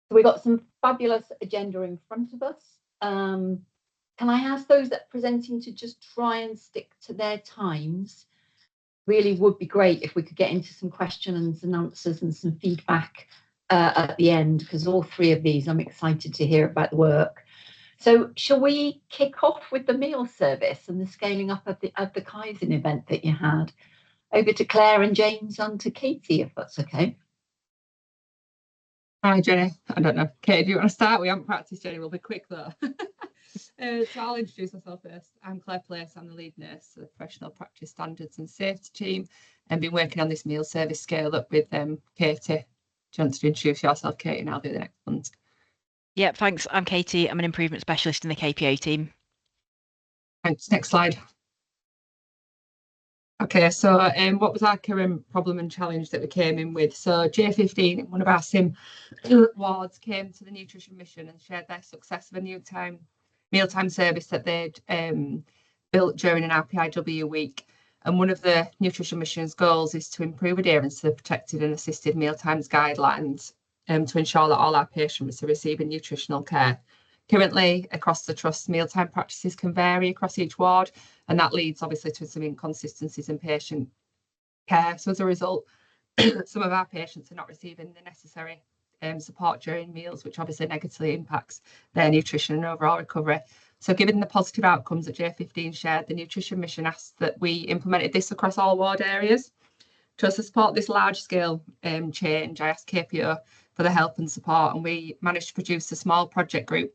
So we've got some fabulous agenda in front of us. Can I ask those that are presenting to just try and stick to their times? Really would be great if we could get into some questions and answers and some feedback at the end, because all three of these I'm excited to hear about the work. So shall we kick off with the meal service and the scaling up of the Kaizen event that you had? Over to Claire and James and to Katie, if that's okay. Hi, Jenny. I don't know. Katie, do you want to start? We haven't practiced, Jenny. We'll be quick, though. So I'll introduce myself first. I'm Claire Place. I'm the lead nurse for the Professional Practice Standards and Safety team, and been working on this meal service scale up with Katie. Do you want to introduce yourself, Katie, and I'll do the next ones? Yep, thanks. I'm Katie. I'm an improvement specialist in the KPO team. Thanks. Next slide. Okay, so what was our current problem and challenge that we came in with? So J15, one of our SIM wards, came to the nutrition mission and shared their success of a mealtime service that they'd built during an RPIW week. And one of the nutrition mission's goals is to improve adherence to the protected and assisted mealtimes guidelines to ensure that all our patients are receiving nutritional care. Currently, across the trust, mealtime practices can vary across each ward, and that leads obviously to some inconsistencies in patient care. So as a result, some of our patients are not receiving the necessary support during meals, which obviously negatively impacts their nutrition and overall recovery. So given the positive outcomes that J15 shared, the nutrition mission asked that we implemented this across all ward areas. To support this large-scale change, I asked KPO for the help and support, and we managed to produce a small project group,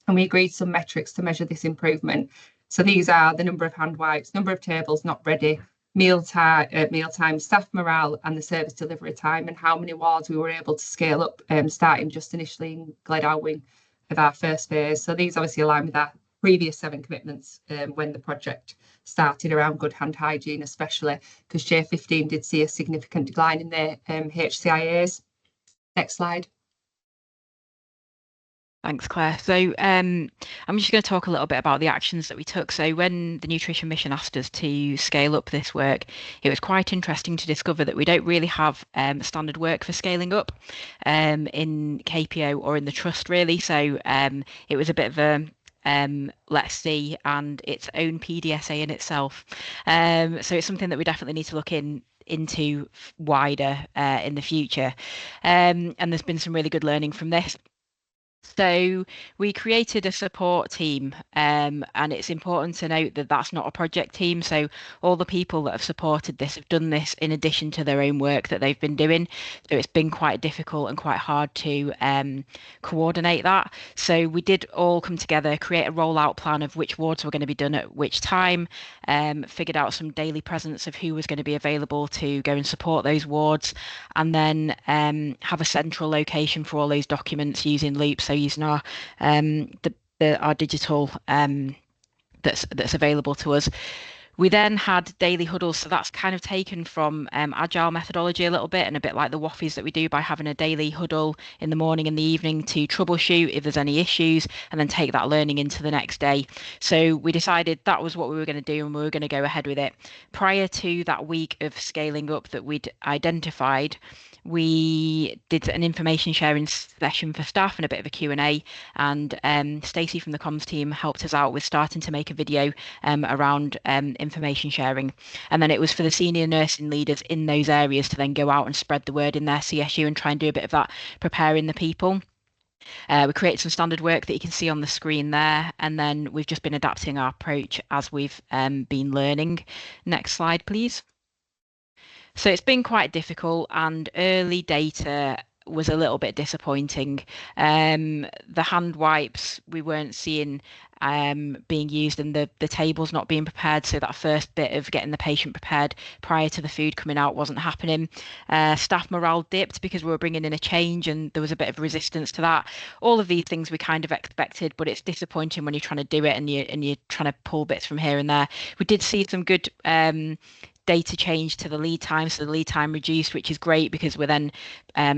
and we agreed some metrics to measure this improvement. So these are the number of hand wipes, number of tables not ready, mealtime, staff morale, and the service delivery time, and how many wards we were able to scale up, starting just initially in Gledowing of our first phase. So these obviously align with our previous 7 commitments when the project started around good hand hygiene, especially because J15 did see a significant decline in their HCIAs. Next slide. Thanks, Claire. So I'm just going to talk a little bit about the actions that we took. So when the nutrition mission asked us to scale up this work, it was quite interesting to discover that we don't really have standard work for scaling up in KPO or in the trust, really. So it was a bit of a let's see, and its own PDSA in itself. So it's something that we definitely need to look into wider in the future. And there's been some really good learning from this. So we created a support team, and it's important to note that that's not a project team. So all the people that have supported this have done this in addition to their own work that they've been doing. So it's been quite difficult and quite hard to coordinate that. So we did all come together, create a rollout plan of which wards were going to be done at which time, figured out some daily presence of who was going to be available to go and support those wards, and then have a central location for all those documents using Loop. So using our our digital that's available to us. We then had daily huddles, so that's kind of taken from agile methodology a little bit, and a bit like the WAFIs that we do by having a daily huddle in the morning and the evening to troubleshoot if there's any issues, and then take that learning into the next day. So we decided that was what we were going to do, and we were going to go ahead with it. Prior to that week of scaling up that we'd identified, we did an information sharing session for staff and a bit of a Q&A, and Stacey from the comms team helped us out with starting to make a video around information sharing. And then it was for the senior nursing leaders in those areas to then go out and spread the word in their CSU and try and do a bit of that preparing the people. We created some standard work that you can see on the screen there, and then we've just been adapting our approach as we've been learning. Next slide, please. So it's been quite difficult, and early data was a little bit disappointing. The hand wipes we weren't seeing being used, and the tables not being prepared. So that first bit of getting the patient prepared prior to the food coming out wasn't happening. Staff morale dipped because we were bringing in a change, and there was a bit of resistance to that. All of these things we kind of expected, but it's disappointing when you're trying to do it and you're trying to pull bits from here and there. We did see some good data change to the lead time, so the lead time reduced, which is great because we're then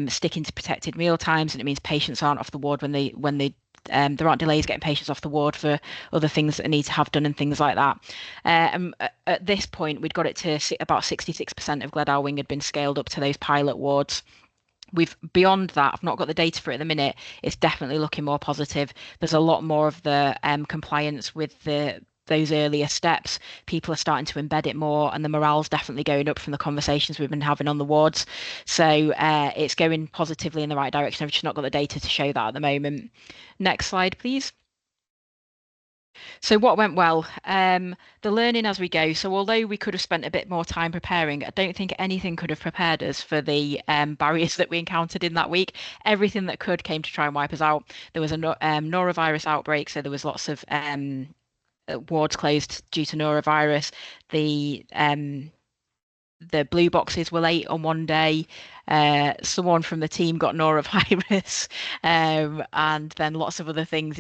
sticking to protected meal times, and it means patients aren't off the ward when they there aren't delays getting patients off the ward for other things that need to have done and things like that. At this point, we'd got it to about 66% of Gledowing had been scaled up to those pilot wards. beyond that, I've not got the data for it at the minute. It's definitely looking more positive. There's a lot more of the compliance with those earlier steps. People are starting to embed it more, and the morale's definitely going up from the conversations we've been having on the wards. So it's going positively in the right direction. I've just not got the data to show that at the moment. Next slide, please. So what went well? The learning as we go. So although we could have spent a bit more time preparing, I don't think anything could have prepared us for the barriers that we encountered in that week. Everything that could came to try and wipe us out. There was a norovirus outbreak, so there was lots of wards closed due to norovirus. The blue boxes were late on one day. Someone from the team got norovirus, and then lots of other things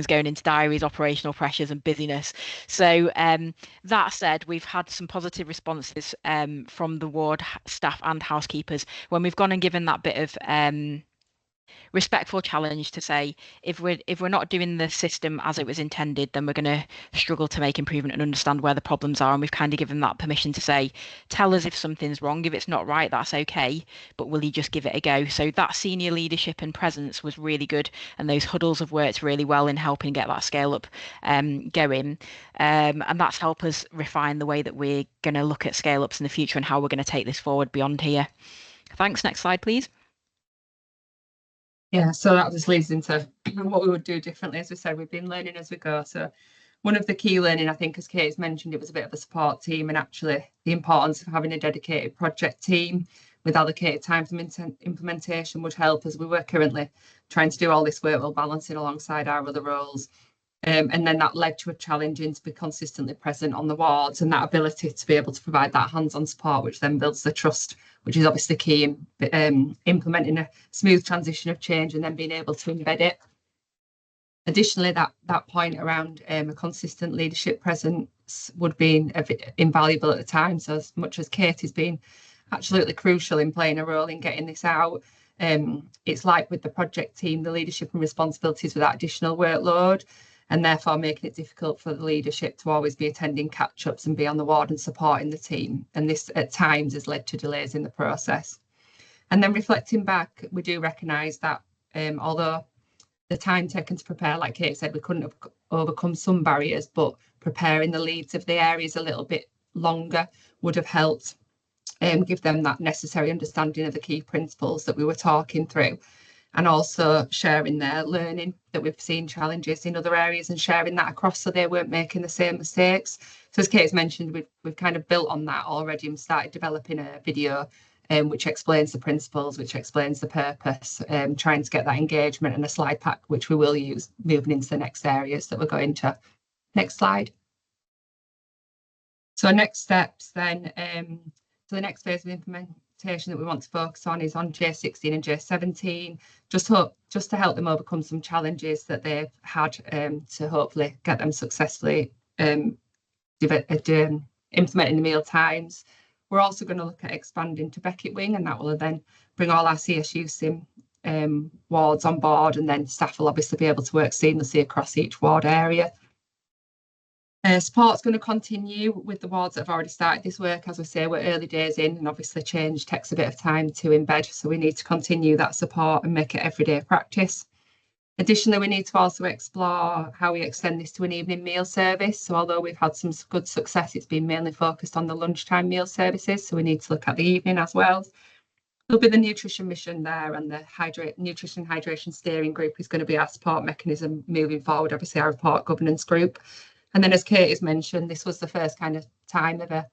going into diaries, operational pressures, and busyness. So that said, we've had some positive responses from the ward staff and housekeepers when we've gone and given that bit of respectful challenge to say if we're not doing the system as it was intended, then we're going to struggle to make improvement and understand where the problems are. And we've kind of given that permission to say, tell us if something's wrong. If it's not right, that's okay, but will you just give it a go? So that senior leadership and presence was really good, and those huddles have worked really well in helping get that scale up going, and that's helped us refine the way that we're going to look at scale ups in the future and how we're going to take this forward beyond here. Thanks. Next slide, please. Yeah, so that just leads into what we would do differently. As we said, we've been learning as we go. So one of the key learning, I think, as Kate's mentioned, it was a bit of a support team, and actually the importance of having a dedicated project team with allocated time for implementation would help, as we were currently trying to do all this work while balancing alongside our other roles. And then that led to a challenge in to be consistently present on the wards, and that ability to be able to provide that hands-on support, which then builds the trust, which is obviously key in implementing a smooth transition of change and then being able to embed it. Additionally, that point around a consistent leadership presence would be invaluable at the time. So as much as Kate has been absolutely crucial in playing a role in getting this out, it's like with the project team, the leadership and responsibilities with that additional workload, and therefore making it difficult for the leadership to always be attending catch-ups and be on the ward and supporting the team. And this at times has led to delays in the process. And then reflecting back, we do recognise that although the time taken to prepare, like Kate said, we couldn't have overcome some barriers, but preparing the leads of the areas a little bit longer would have helped give them that necessary understanding of the key principles that we were talking through, and also sharing their learning that we've seen challenges in other areas and sharing that across so they weren't making the same mistakes. So as Kate's mentioned, we've kind of built on that already and started developing a video which explains the principles, which explains the purpose, trying to get that engagement, and a slide pack which we will use moving into the next areas that we're going to. Next slide. So next steps then, so the next phase of implementation that we want to focus on is on J16 and J17, just to help them overcome some challenges that they've had to hopefully get them successfully implementing the meal times. We're also going to look at expanding to Beckett Wing, and that will then bring all our CSU sim wards on board, and then staff will obviously be able to work seamlessly across each ward area. Support's going to continue with the wards that have already started this work. As we say, we're early days in, and obviously change takes a bit of time to embed, so we need to continue that support and make it everyday practice. Additionally, we need to also explore how we extend this to an evening meal service. So although we've had some good success, it's been mainly focused on the lunchtime meal services, so we need to look at the evening as well. There'll be the nutrition mission there, and the nutrition hydration steering group is going to be our support mechanism moving forward, obviously our report governance group. And then, as Kate has mentioned, this was the first kind of time of a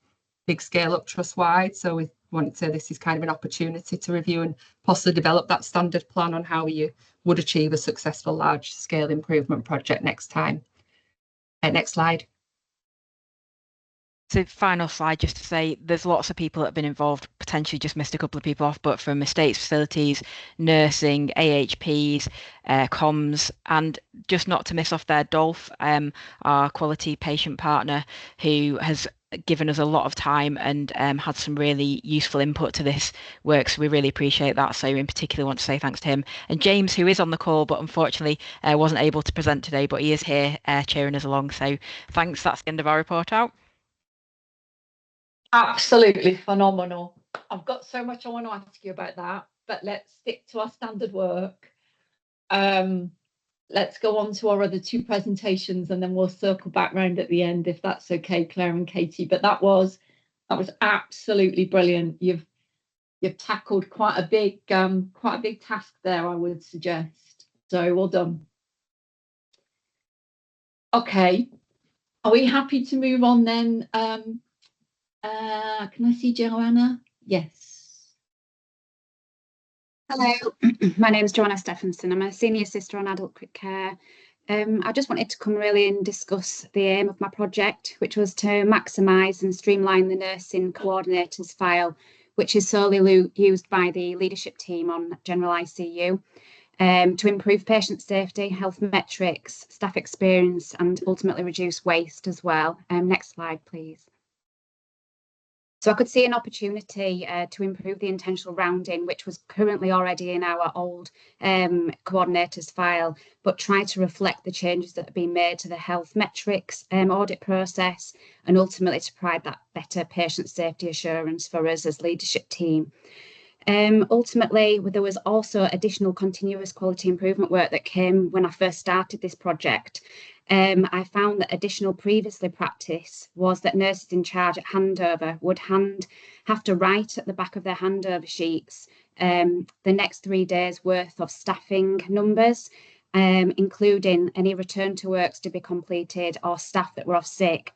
big scale up trust-wide. So we wanted to say this is kind of an opportunity to review and possibly develop that standard plan on how you would achieve a successful large scale improvement project next time. Next slide. So final slide, just to say there's lots of people that have been involved, potentially just missed a couple of people off, but from estates, facilities, nursing, AHPs, comms, and just not to miss off there, Dolph, our quality patient partner, who has given us a lot of time and had some really useful input to this work. So we really appreciate that. So in particular, want to say thanks to him. And James, who is on the call, but unfortunately wasn't able to present today, but he is here cheering us along. So thanks. That's the end of our report out. Absolutely phenomenal. I've got so much I want to ask you about that, but let's stick to our standard work. Let's go on to our other two presentations, and then we'll circle back round at the end, if that's okay, Claire and Katie. But that was absolutely brilliant. You've tackled quite a big task there, I would suggest. So well done. Okay, are we happy to move on then? Can I see Joanna? Yes. Hello, my name is Joanna Stephenson. I'm a senior sister on adult quick care. I just wanted to come really and discuss the aim of my project, which was to maximise and streamline the nursing coordinators file, which is solely used by the leadership team on general ICU, to improve patient safety, health metrics, staff experience, and ultimately reduce waste as well. Next slide, please. So I could see an opportunity to improve the intentional rounding, which was currently already in our old coordinators file, but try to reflect the changes that have been made to the health metrics audit process, and ultimately to provide that better patient safety assurance for us as leadership team. Ultimately, there was also additional continuous quality improvement work that came when I first started this project. I found that additional previously practice was that nurses in charge at handover would have to write at the back of their handover sheets the next 3 days worth of staffing numbers, including any return to works to be completed or staff that were off sick.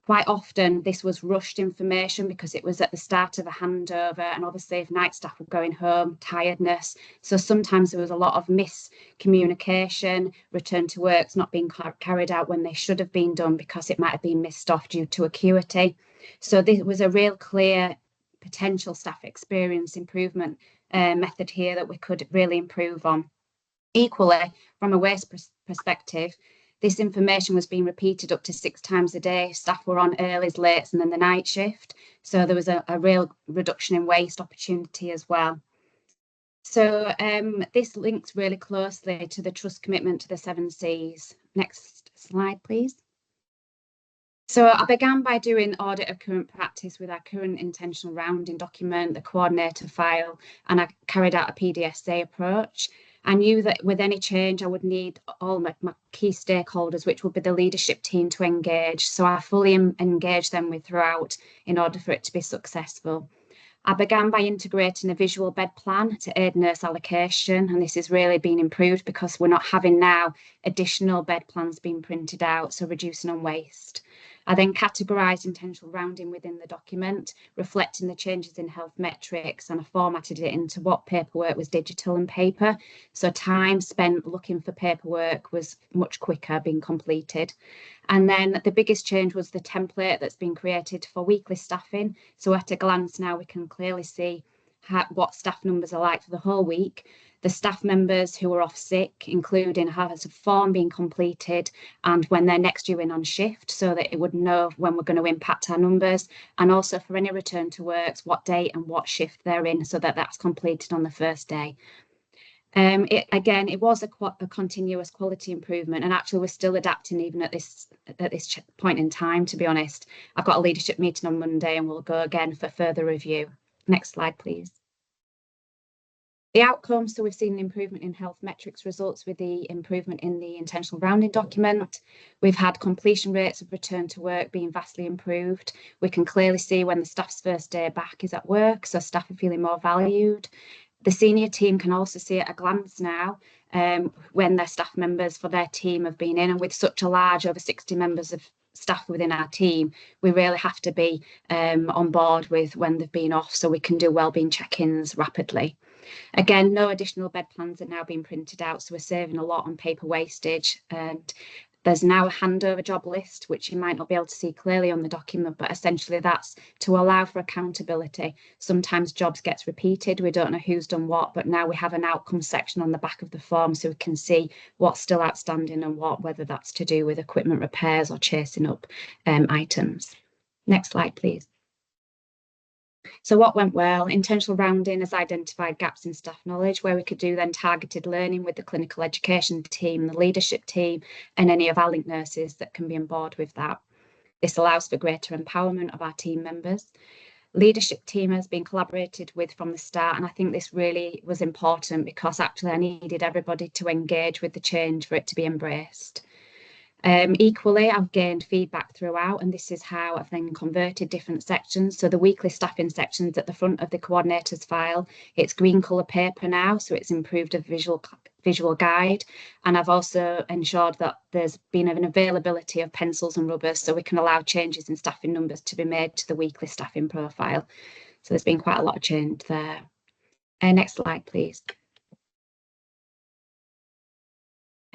Quite often this was rushed information because it was at the start of a handover, and obviously if night staff were going home, tiredness. So sometimes there was a lot of miscommunication, return to works not being carried out when they should have been done because it might have been missed off due to acuity. So this was a real clear potential staff experience improvement method here that we could really improve on. Equally, from a waste perspective, this information was being repeated up to 6 times a day. Staff were on earlys, lates, and then the night shift. So there was a real reduction in waste opportunity as well. So this links really closely to the trust commitment to the 7 Cs. Next slide, please. So I began by doing audit of current practice with our current intentional rounding document, the coordinator file, and I carried out a PDSA approach. I knew that with any change, I would need all my key stakeholders, which would be the leadership team, to engage. So I fully engaged them throughout in order for it to be successful. I began by integrating a visual bed plan to aid nurse allocation, and this has really been improved because we're not having now additional bed plans being printed out, so reducing on waste. I then categorised intentional rounding within the document, reflecting the changes in health metrics, and I formatted it into what paperwork was digital and paper. So time spent looking for paperwork was much quicker being completed. And then the biggest change was the template that's been created for weekly staffing. So at a glance now we can clearly see what staff numbers are like for the whole week. The staff members who are off sick, including has a form being completed and when they're next due in on shift, so that it would know when we're going to impact our numbers, and also for any return to works, what date and what shift they're in, so that that's completed on the first day. It was a continuous quality improvement, and actually we're still adapting even at this point in time, to be honest. I've got a leadership meeting on Monday and we'll go again for further review. Next slide, please. The outcomes, so we've seen an improvement in health metrics results with the improvement in the intentional rounding document. We've had completion rates of return to work being vastly improved. We can clearly see when the staff's first day back is at work, so staff are feeling more valued. The senior team can also see at a glance now when their staff members for their team have been in, and with such a large, over 60 members of staff within our team, we really have to be on board with when they've been off, so we can do wellbeing check-ins rapidly. Again, no additional bed plans are now being printed out, so we're saving a lot on paper wastage. And there's now a handover job list, which you might not be able to see clearly on the document, but essentially that's to allow for accountability. Sometimes jobs gets repeated, we don't know who's done what, but now we have an outcome section on the back of the form so we can see what's still outstanding and whether that's to do with equipment repairs or chasing up items. Next slide, please. So what went well? Intentional rounding has identified gaps in staff knowledge where we could do then targeted learning with the clinical education team, the leadership team, and any of our link nurses that can be on board with that. This allows for greater empowerment of our team members. leadership team has been collaborated with from the start, and I think this really was important because actually I needed everybody to engage with the change for it to be embraced. Equally, I've gained feedback throughout, and this is how I've then converted different sections. So the weekly staffing sections at the front of the coordinators file, it's green colour paper now, so it's improved a visual guide. And I've also ensured that there's been an availability of pencils and rubbers, so we can allow changes in staffing numbers to be made to the weekly staffing profile. So there's been quite a lot of change there. Next slide, please.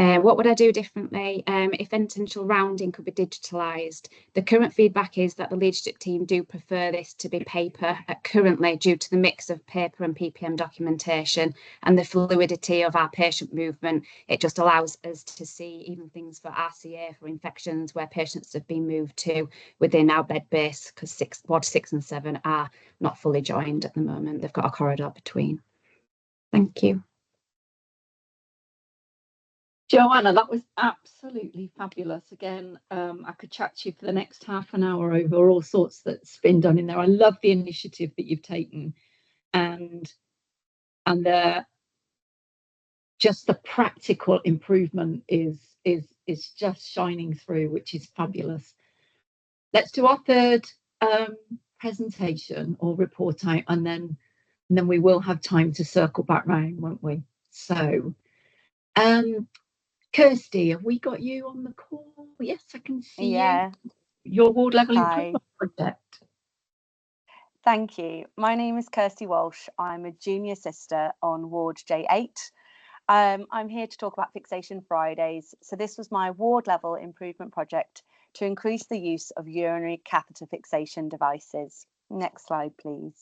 What would I do differently if essential rounding could be digitalised? The current feedback is that the leadership team do prefer this to be paper currently due to the mix of paper and PPM documentation and the fluidity of our patient movement. It just allows us to see even things for RCA, for infections where patients have been moved to within our bed base, because ward 6 and 7 are not fully joined at the moment. They've got a corridor between. Thank you. Joanna, that was absolutely fabulous. Again, I could chat to you for the next half an hour over all sorts that's been done in there. I love the initiative that you've taken, and just the practical improvement is just shining through, which is fabulous. Let's do our third presentation or report out, and then we will have time to circle back round, won't we? So, Kirsty, have we got you on the call? Yes, I can see you. Your ward level improvement project. Thank you. My name is Kirsty Walsh. I'm a junior sister on ward J8. I'm here to talk about Fixation Fridays. So this was my ward level improvement project to increase the use of urinary catheter fixation devices. Next slide, please.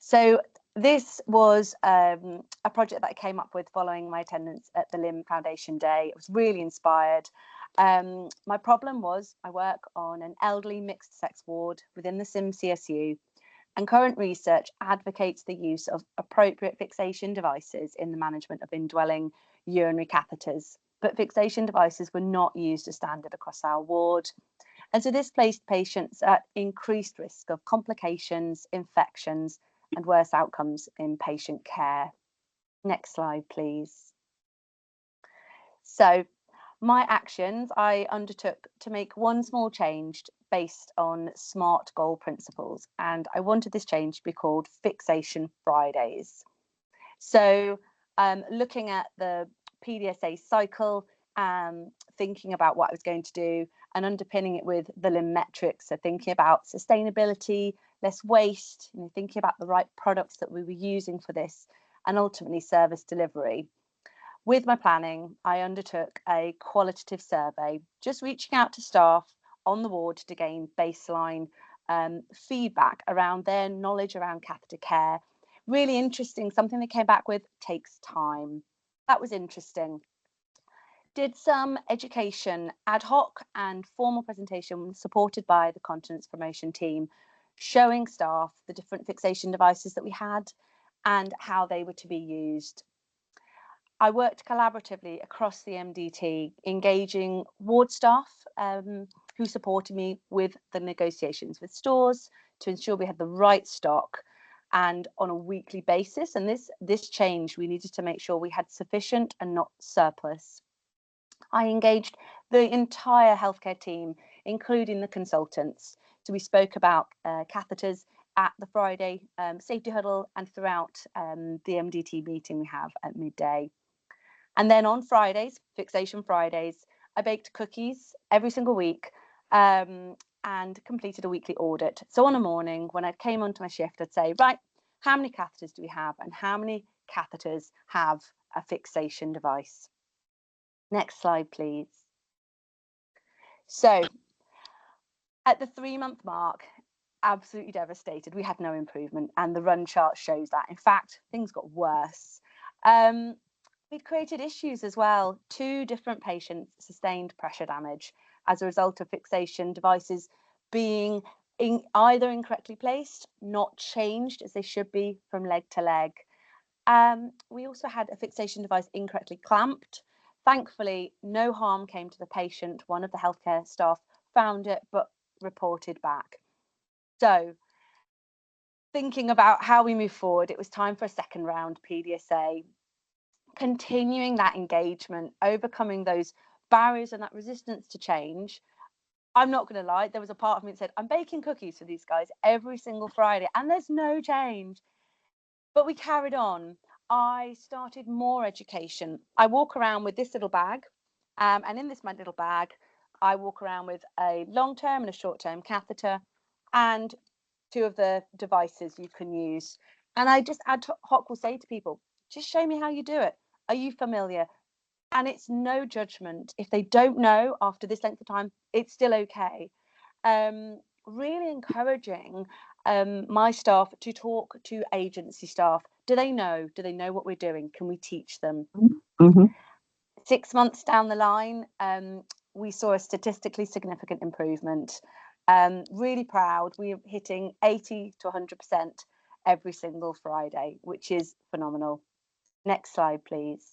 So this was a project that I came up with following my attendance at the LIM Foundation Day. I was really inspired. My problem was I work on an elderly mixed sex ward within the SIM CSU, and current research advocates the use of appropriate fixation devices in the management of indwelling urinary catheters. But fixation devices were not used as standard across our ward. And so this placed patients at increased risk of complications, infections, and worse outcomes in patient care. Next slide, please. So my actions I undertook to make one small change based on SMART goal principles, and I wanted this change to be called Fixation Fridays. So looking at the PDSA cycle, thinking about what I was going to do and underpinning it with the LIM metrics, so thinking about sustainability, less waste, thinking about the right products that we were using for this, and ultimately service delivery. With my planning, I undertook a qualitative survey, just reaching out to staff on the ward to gain baseline feedback around their knowledge around catheter care. Really interesting, something they came back with takes time. That was interesting. Did some education ad hoc and formal presentation supported by the continence promotion team, showing staff the different fixation devices that we had and how they were to be used. I worked collaboratively across the MDT, engaging ward staff who supported me with the negotiations with stores to ensure we had the right stock and on a weekly basis. And this change, we needed to make sure we had sufficient and not surplus. I engaged the entire healthcare team, including the consultants. So we spoke about catheters at the Friday safety huddle and throughout the MDT meeting we have at midday. And then on Fridays, Fixation Fridays, I baked cookies every single week and completed a weekly audit. So on a morning, when I came onto my shift, I'd say, right, how many catheters do we have and how many catheters have a fixation device? Next slide, please. So at the 3-month mark, absolutely devastated. We had no improvement, and the run chart shows that. In fact, things got worse. We'd created issues as well. 2 different patients sustained pressure damage as a result of fixation devices being either incorrectly placed, not changed as they should be from leg to leg. We also had a fixation device incorrectly clamped. Thankfully, no harm came to the patient. One of the healthcare staff found it, but reported back. So thinking about how we move forward, it was time for a second round PDSA, continuing that engagement, overcoming those barriers and that resistance to change. I'm not going to lie, there was a part of me that said, I'm baking cookies for these guys every single Friday and there's no change. But we carried on. I started more education. I walk around with this little bag, and in this my little bag, I walk around with a long-term and a short-term catheter and 2 of the devices you can use. And I just ad hoc will say to people, just show me how you do it. Are you familiar? And it's no judgment. If they don't know after this length of time, it's still okay. Really encouraging my staff to talk to agency staff. Do they know? Do they know what we're doing? Can we teach them? Mm-hmm. 6 months down the line, we saw a statistically significant improvement. Really proud. We're hitting 80 to 100% every single Friday, which is phenomenal. Next slide, please.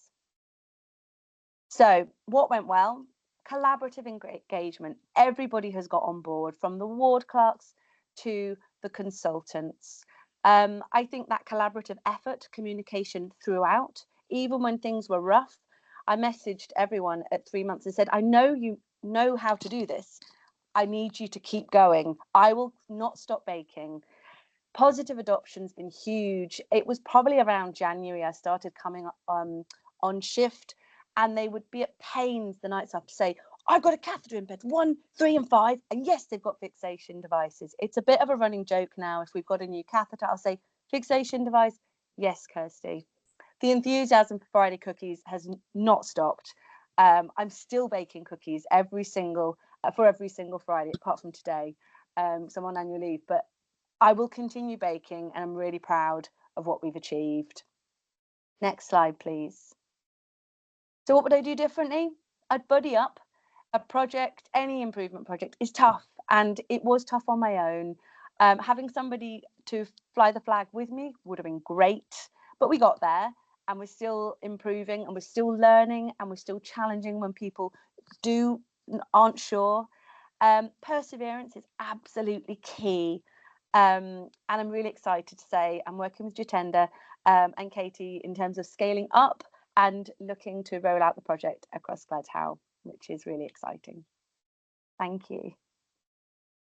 So what went well? Collaborative engagement. Everybody has got on board, from the ward clerks to the consultants. I think that collaborative effort, communication throughout, even when things were rough, I messaged everyone at 3 months and said, I know you know how to do this. I need you to keep going. I will not stop baking. Positive adoption's been huge. It was probably around January I started coming on shift, and they would be at pains the nights after to say, I've got a catheter in bed 1, 3 and 5, and yes, they've got fixation devices. It's a bit of a running joke now. If we've got a new catheter, I'll say, fixation device? Yes, Kirsty. The enthusiasm for Friday cookies has not stopped. I'm still baking cookies for every single Friday, apart from today. So I'm on annual leave, but I will continue baking, and I'm really proud of what we've achieved. Next slide, please. So what would I do differently? I'd buddy up. A project, any improvement project, is tough, and it was tough on my own. Having somebody to fly the flag with me would have been great, but we got there, and we're still improving, and we're still learning, and we're still challenging when people aren't sure. Perseverance is absolutely key. And I'm really excited to say I'm working with Jitender and Katie in terms of scaling up and looking to roll out the project across Gladhow, which is really exciting. Thank you.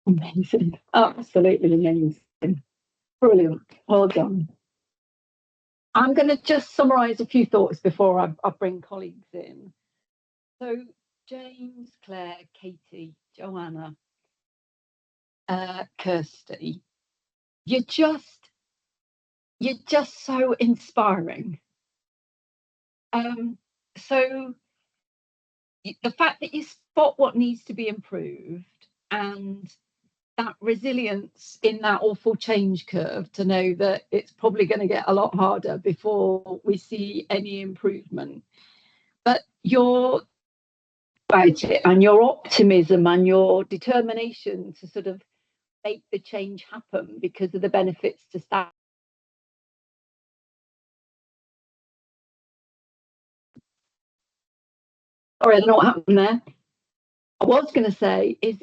Amazing. Absolutely amazing. Brilliant. Well done. I'm going to just summarise a few thoughts before I bring colleagues in. So James, Claire, Katie, Joanna, Kirsty, you're just so inspiring. So the fact that you spot what needs to be improved, and that resilience in that awful change curve to know that it's probably going to get a lot harder before we see any improvement. But your budget and your optimism and your determination to sort of make the change happen because of the benefits to staff. Sorry, I don't know what happened there. I was going to say is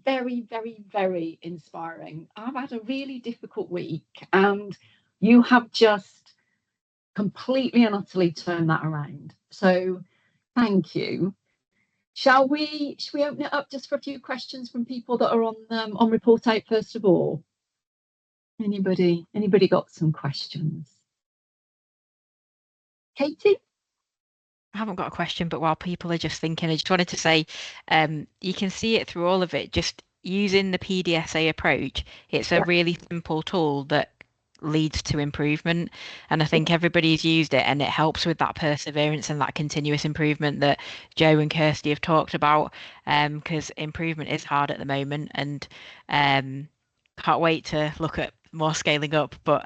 very, very, very inspiring. I've had a really difficult week, and you have just completely and utterly turned that around. So thank you. Shall we open it up just for a few questions from people that are on Report Out first of all? Anybody got some questions? Katie? I haven't got a question, but while people are just thinking, I just wanted to say, you can see it through all of it. Just using the PDSA approach, it's a really simple tool that leads to improvement. And I think everybody's used it, and it helps with that perseverance and that continuous improvement that Joe and Kirsty have talked about. Because improvement is hard at the moment, and can't wait to look at more scaling up, but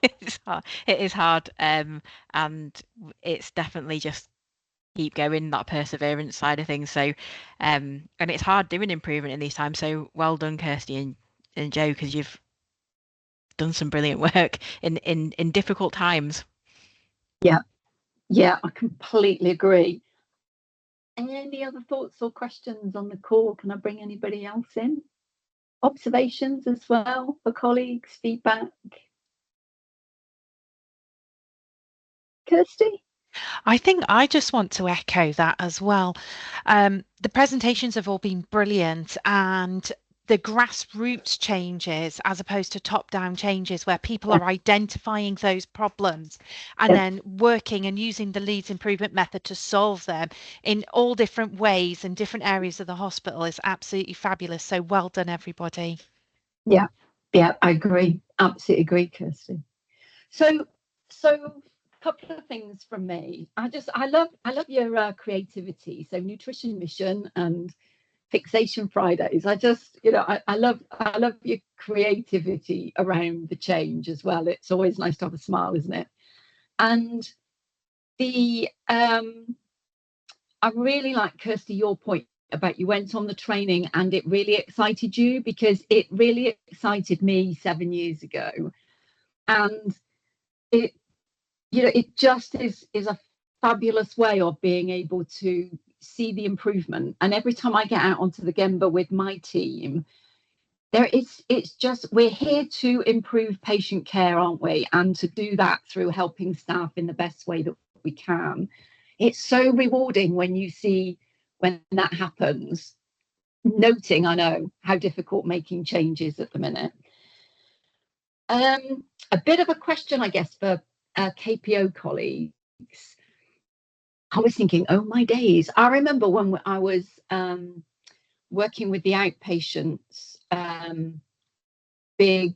it's hard. It is hard, and it's definitely just keep going, that perseverance side of things. So and it's hard doing improvement in these times, so well done, Kirsty and Joe, because you've done some brilliant work in difficult times. Yeah, I completely agree. Any other thoughts or questions on the call? Can I bring anybody else in? observations as well for colleagues, feedback? Kirsty? I think I just want to echo that as well. The presentations have all been brilliant, and the grassroots changes as opposed to top-down changes where people are identifying those problems and then working and using the Leeds improvement method to solve them in all different ways in different areas of the hospital is absolutely fabulous. So well done, everybody. Yeah, I agree. Absolutely agree, Kirsty. So a couple of things from me. I love your creativity. So Nutrition Mission and Fixation Fridays. I love your creativity around the change as well. It's always nice to have a smile, isn't it? And the I really like, Kirsty, your point about you went on the training and it really excited you, because it really excited me 7 years ago. And it just is a fabulous way of being able to see the improvement. And every time I get out onto the Gemba with my team, it's just, we're here to improve patient care, aren't we? And to do that through helping staff in the best way that we can. It's so rewarding when you see when that happens, noting, I know, how difficult making changes at the minute. A bit of a question, I guess, for KPO colleagues. I was thinking, oh my days. I remember when I was working with the outpatients, big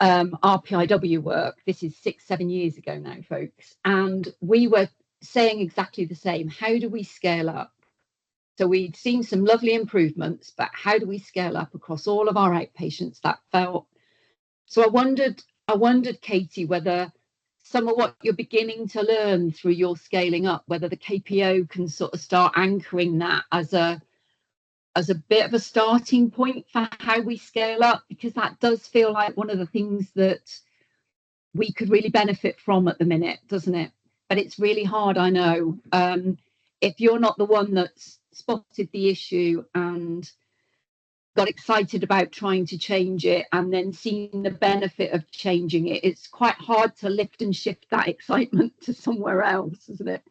RPIW work. This is 6-7 years ago now, folks. And we were saying exactly the same. How do we scale up? So we'd seen some lovely improvements, but how do we scale up across all of our outpatients? That felt. So I wondered, Katie, whether some of what you're beginning to learn through your scaling up, whether the KPO can sort of start anchoring that as a bit of a starting point for how we scale up, because that does feel like one of the things that we could really benefit from at the minute, doesn't it? But it's really hard, I know. If you're not the one that's spotted the issue and got excited about trying to change it and then seeing the benefit of changing it, it's quite hard to lift and shift that excitement to somewhere else, isn't it?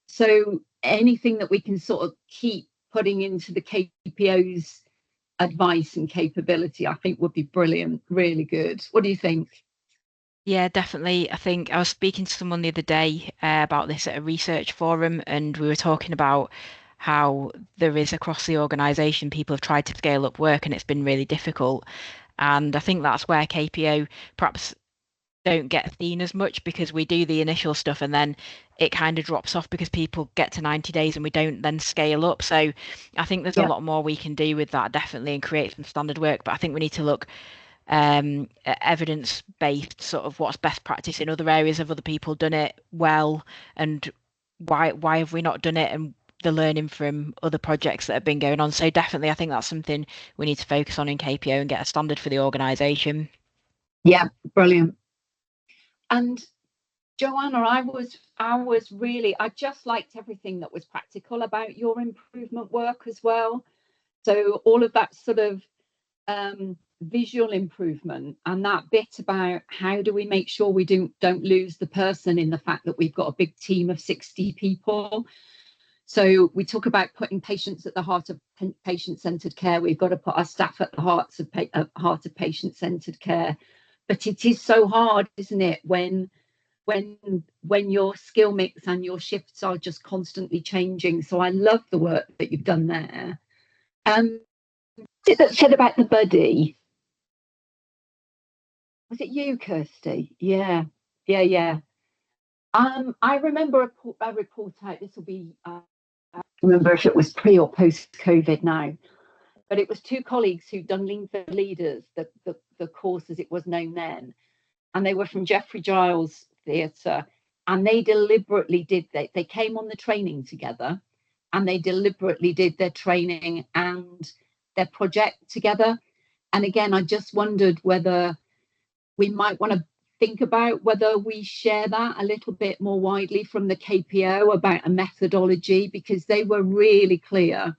So anything that we can sort of keep putting into the KPO's advice and capability, I think would be brilliant, really good. What do you think? Yeah, definitely. I think I was speaking to someone the other day about this at a research forum, and we were talking about how there is across the organisation, people have tried to scale up work and it's been really difficult. And I think that's where KPO perhaps don't get seen as much, because we do the initial stuff and then it kind of drops off because people get to 90 days and we don't then scale up. So I think there's a lot more we can do with that, definitely, and create some standard work. But I think we need to look evidence-based, sort of what's best practice in other areas. Have other people done it well, and why have we not done it, and the learning from other projects that have been going on. So definitely I think that's something we need to focus on in KPO and get a standard for the organisation. Yeah, brilliant. And Joanna, I just liked everything that was practical about your improvement work as well. So all of that sort of visual improvement, and that bit about how do we make sure we don't lose the person in the fact that we've got a big team of 60 people. So we talk about putting patients at the heart of patient-centered care. We've got to put our staff at the heart of patient-centered care. But it is so hard, isn't it, when your skill mix and your shifts are just constantly changing. So I love the work that you've done there. That said about the buddy. Was it you, Kirsty? Yeah. I remember a report out. This will be. I remember if it was pre or post COVID now, but it was 2 colleagues who'd done Lean for Leaders, the course as it was known then, and they were from Jeffrey Giles Theatre, and they deliberately did they came on the training together, and they deliberately did their training and their project together. And again, I just wondered whether we might want to think about whether we share that a little bit more widely from the KPO about a methodology, because they were really clear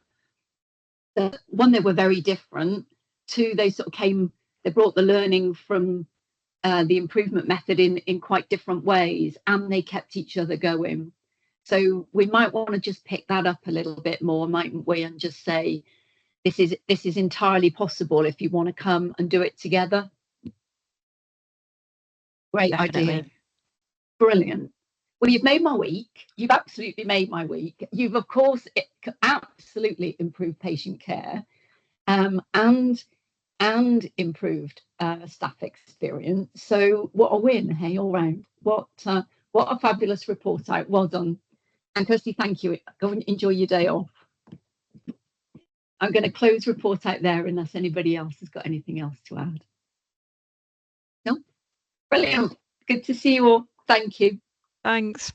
one, they were very different. Two, they sort of they brought the learning from the improvement method in quite different ways, and they kept each other going. So we might want to just pick that up a little bit more, mightn't we, and just say this is entirely possible if you want to come and do it together. Great Definitely. idea. Brilliant. Well, you've made my week. You've absolutely made my week. You've, of course, absolutely improved patient care, and improved staff experience. So what a win, hey, all round. What a fabulous report out. Well done. And Kirsty, thank you. Go and enjoy your day off. I'm going to close report out there unless anybody else has got anything else to add. No? Brilliant. Good to see you all. Thank you. Thanks.